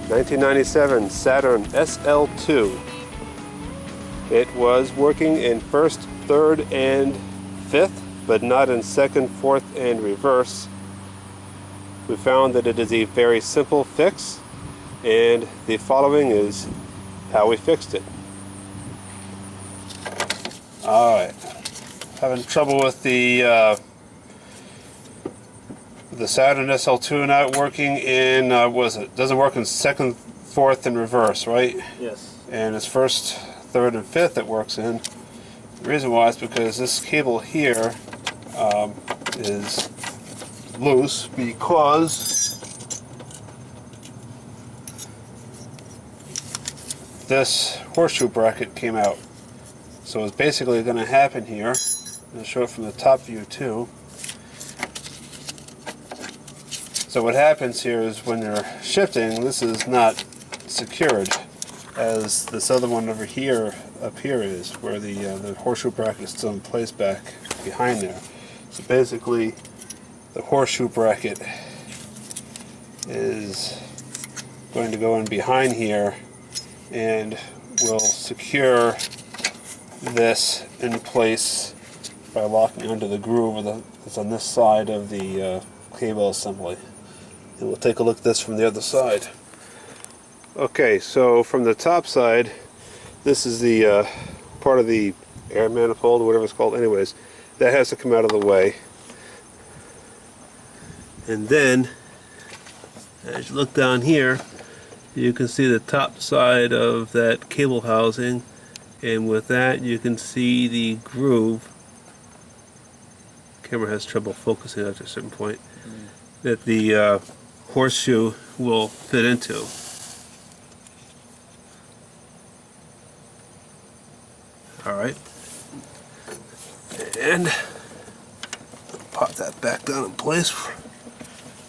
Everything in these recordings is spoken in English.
1997 Saturn SL2. It was working in first, third, and fifth, but not in second, fourth, and reverse. We found that it is a very simple fix, and the following is how we fixed it. Alright, having trouble with the Saturn SL2 not working in, doesn't work in second, fourth, and reverse, right? Yes. And it's first, third, and fifth it works in. The reason why is because this cable here is loose because this horseshoe bracket came out. So what's basically going to happen here, I'll show it from the top view too. So what happens here is when you're shifting, this is not secured as this other one over here, up here is, where the horseshoe bracket is still in place back behind there. So basically the horseshoe bracket is going to go in behind here and will secure this in place by locking onto the groove that's on this side of the cable assembly. And we'll take a look at this from the other side. Okay, so from the top side, this is the part of the air manifold, or whatever it's called. Anyways, that has to come out of the way. And then, as you look down here, you can see the top side of that cable housing, and with that you can see the groove. Camera has trouble focusing after a certain point. That the horseshoe will fit into. Alright, and pop that back down in place where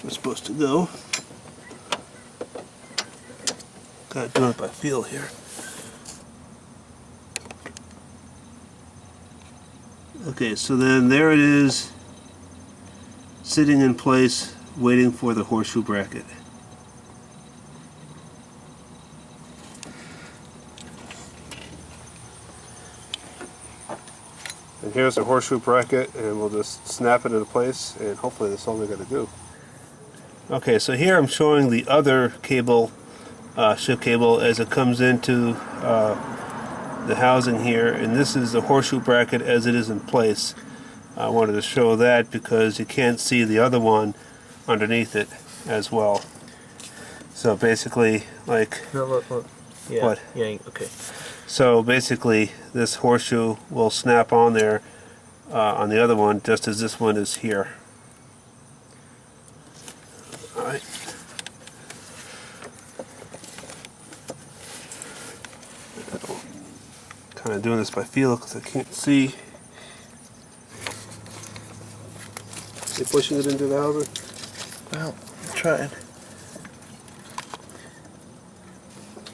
it's supposed to go. Gotta do it by feel here. Okay, so then there it is, sitting in place, waiting for the horseshoe bracket. And here's the horseshoe bracket, and we'll just snap it into place, and hopefully that's all we got to do. Okay, so here I'm showing the other cable, shift cable, as it comes into the housing here, and this is the horseshoe bracket as it is in place. I wanted to show that because you can't see the other one underneath it as well. So basically, like, No, look. Yeah. What? Yeah. Okay. So basically, this horseshoe will snap on there on the other one, just as this one is here. All right. Kind of doing this by feel because I can't see. You pushing it into the housing? Well, I'm trying.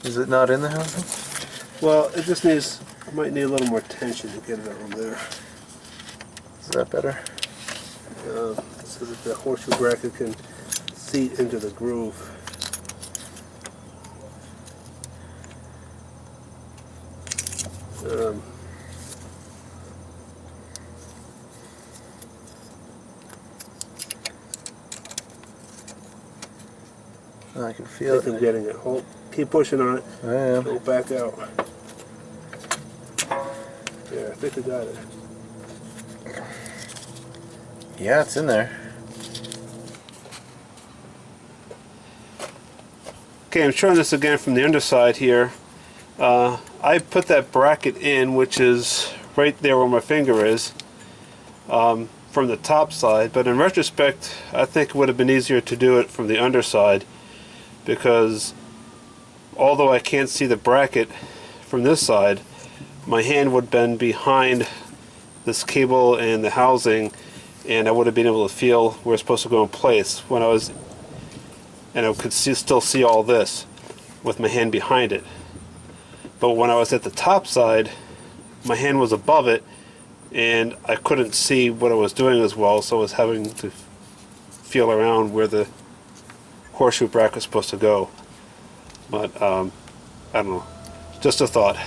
Is it not in the housing? Well, it just needs, I might need a little more tension to get it over there. Is that better? So that the horseshoe bracket can seat into the groove. I can feel I'm getting it. Hold, keep pushing on it. I am. Don't back out. Yeah, I think I got it. Yeah, it's in there. Okay, I'm showing this again from the underside here. I put that bracket in, which is right there where my finger is, from the top side, but in retrospect I think it would have been easier to do it from the underside, because although I can't see the bracket from this side, my hand would have been behind this cable and the housing, and I would have been able to feel where it's supposed to go in place when I was, and I could still see all this with my hand behind it. But when I was at the top side, my hand was above it, and I couldn't see what I was doing as well, so I was having to feel around where the horseshoe bracket was supposed to go. But I don't know. Just a thought.